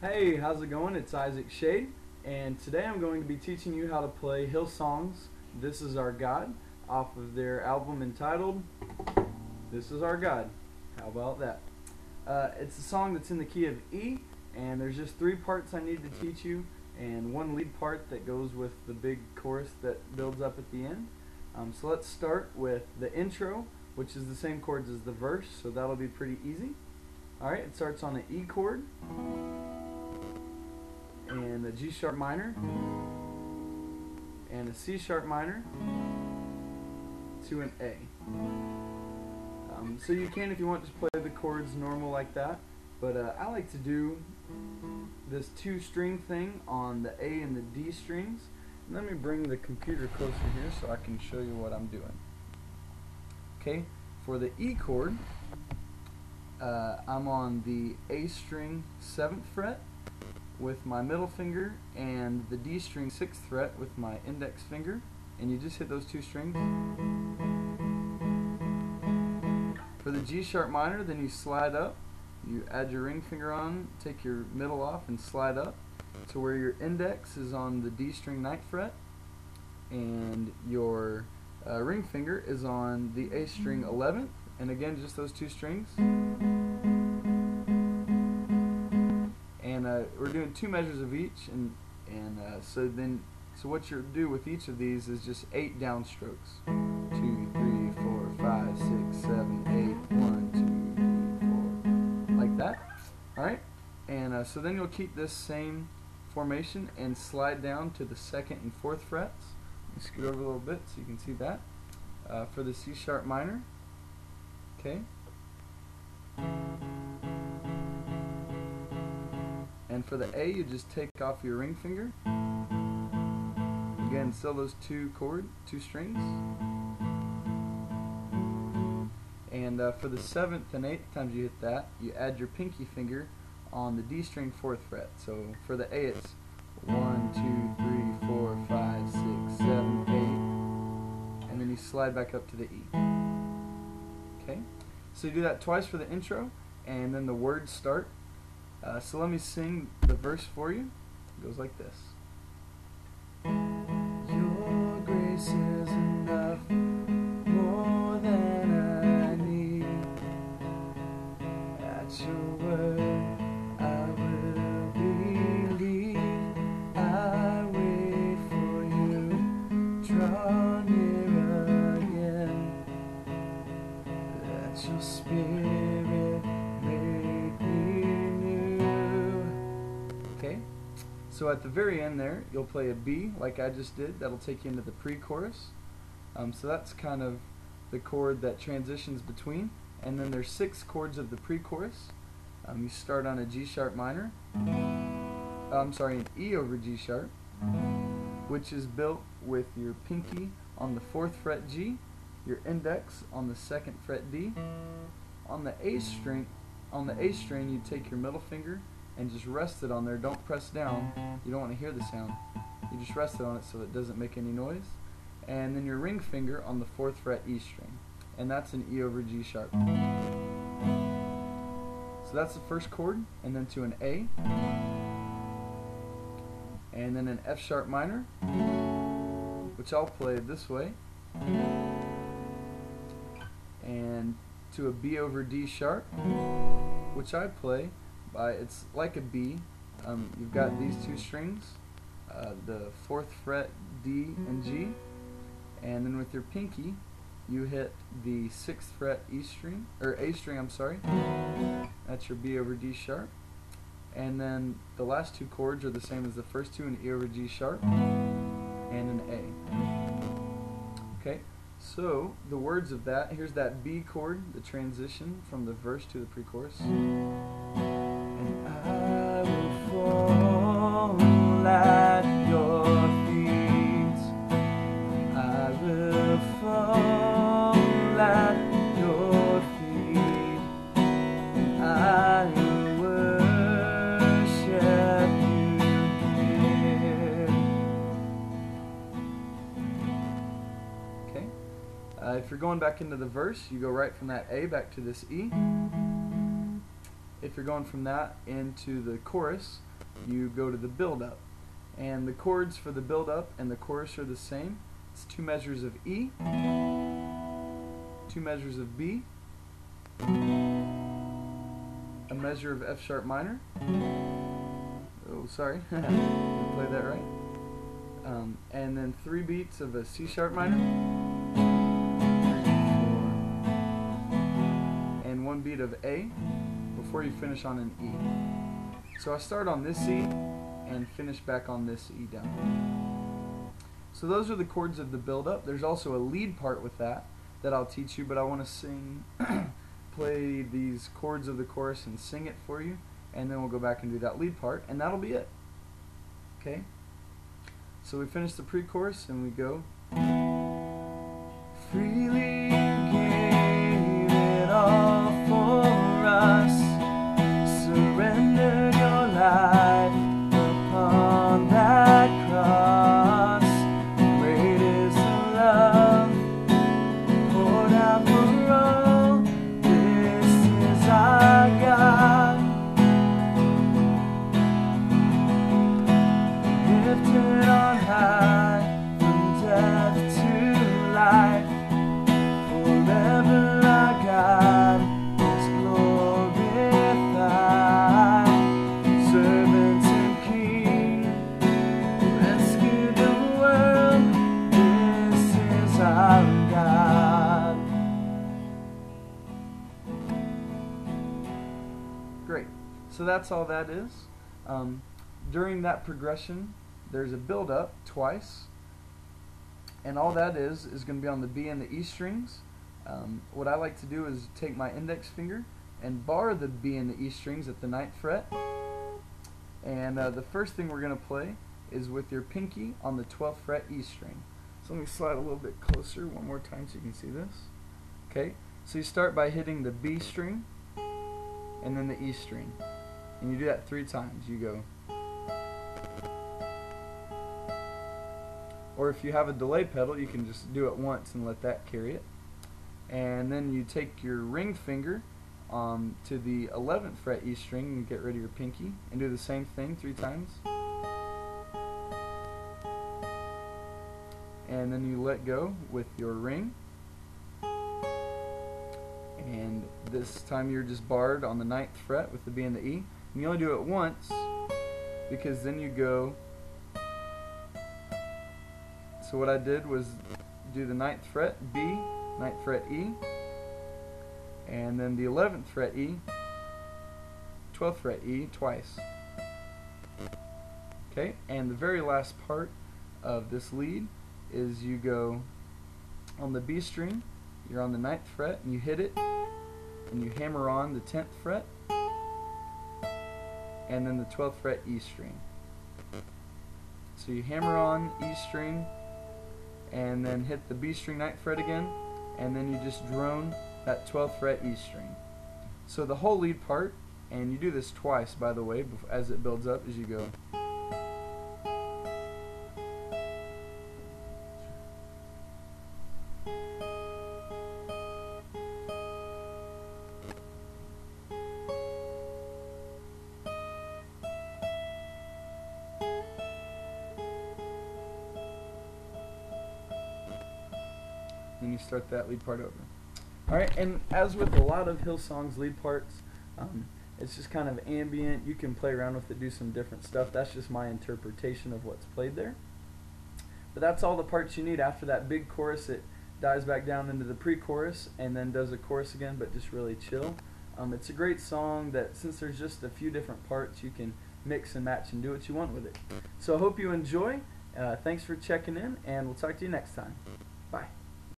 Hey, how's it going? It's Schade, and today I'm going to be teaching you how to play Hillsong's This Is Our God off of their album entitled This Is Our God. How about that? It's a song that's in the key of E, and there's just three parts I need to teach you, and one lead part that goes with the big chorus that builds up at the end. So let's start with the intro, which is the same chords as the verse, so that'll be pretty easy. Alright, it starts on an E chord, and a G sharp minor, and a C sharp minor, to an A. So you can, if you want, just play the chords normal like that, but I like to do this two string thing on the A and the D strings. And let me bring the computer closer here so I can show you what I'm doing. Okay, for the E chord, I'm on the A string 7th fret with my middle finger, and the D string 6th fret with my index finger, and you just hit those two strings. For the G sharp minor, then you slide up, you add your ring finger on, take your middle off and slide up to where your index is on the D string 9th fret, and your ring finger is on the A string 11th, and again just those two strings. And we're doing two measures of each, and so what you'll do with each of these is just 8 downstrokes. 2, 3, 4, 5, 6, 7, 8, 1, 2, 3, 4, like that. Alright? And so then you'll keep this same formation and slide down to the 2nd and 4th frets. Let me scoot over a little bit so you can see that. For the C sharp minor, okay. And for the A, you just take off your ring finger. Again, still those two strings. And for the 7th and 8th times you hit that, you add your pinky finger on the D string 4th fret. So for the A, it's 1, 2, 3, 4, 5, 6, 7, 8, and then you slide back up to the E. Okay, so you do that twice for the intro, and then the words start. So let me sing the verse for you. It goes like this. Your grace is enough, more than I need. At your word I will believe. I wait for you, draw near again. Let your spirit make me new. Okay? So at the very end there, you'll play a B like I just did. That'll take you into the pre-chorus. So that's kind of the chord that transitions between. And then there's 6 chords of the pre-chorus. You start on a G sharp minor. An E over G sharp, which is built with your pinky on the 4th fret G, your index on the 2nd fret D. On the A string, you take your middle finger and just rest it on there. Don't press down. You don't want to hear the sound. You just rest it on it so it doesn't make any noise. And then your ring finger on the 4th fret E string. And that's an E over G sharp. So that's the first chord, and then to an A. And then an F sharp minor, which I'll play this way. And to a B over D sharp, which I play by, it's like a B. You've got these two strings, the 4th fret D and G, and then with your pinky you hit the 6th fret E string, or A string, I'm sorry. That's your B over D sharp. And then the last two chords are the same as the first two, an E over G sharp and an A. Okay, so the words of that, here's that B chord, the transition from the verse to the pre-chorus. And I will fall at your feet. I will fall at your feet. And I will worship you here. Okay. If you're going back into the verse, you go right from that A back to this E. if you're going from that into the chorus, you go to the build-up. And the chords for the build-up and the chorus are the same. It's 2 measures of E, 2 measures of B, a measure of F sharp minor. Oh, sorry, didn't play that right. And then 3 beats of a C sharp minor, 3, 4, and 1 beat of A before you finish on an E. So I start on this E and finish back on this E down. So those are the chords of the build-up. There's also a lead part with that I'll teach you, but I want to play these chords of the chorus and sing it for you, and then we'll go back and do that lead part, and that'll be it. Okay? So we finish the pre-chorus and we go. Freely you gave it all for us, surrendered your life upon that cross. Great is the love poured out for all. This is our God, lifted on high from death to life. Forever our God is glorified. Servants and King, rescued the world. This is our God. Great. So that's all that is. During that progression, there's a build-up twice, and all that is going to be on the B and the E strings. What I like to do is take my index finger and bar the B and the E strings at the 9th fret, and the first thing we're going to play is with your pinky on the 12th fret E string. So let me slide a little bit closer one more time so you can see this. Okay, so you start by hitting the B string and then the E string, and you do that 3 times. You go. Or if you have a delay pedal, you can just do it once and let that carry it. And then you take your ring finger to the 11th fret E string and get rid of your pinky and do the same thing 3 times. And then you let go with your ring. And this time you're just barred on the 9th fret with the B and the E. And you only do it once because then you go. So what I did was do the 9th fret B, 9th fret E, and then the 11th fret E, 12th fret E twice. Okay, and the very last part of this lead is you go on the B string, you're on the 9th fret, and you hit it, and you hammer on the 10th fret, and then the 12th fret E string. So you hammer on E string, and then hit the B string 9th fret again, and then you just drone that 12th fret E string. So the whole lead part, and you do this twice by the way as it builds up, as you go. Then you start that lead part over. Alright, and as with a lot of Hillsong's lead parts, it's just kind of ambient. You can play around with it, do some different stuff. That's just my interpretation of what's played there. But that's all the parts you need. After that big chorus, it dives back down into the pre-chorus and then does a chorus again, but just really chill. It's a great song that, since there's just a few different parts, you can mix and match and do what you want with it. So I hope you enjoy. Thanks for checking in, and we'll talk to you next time. Bye.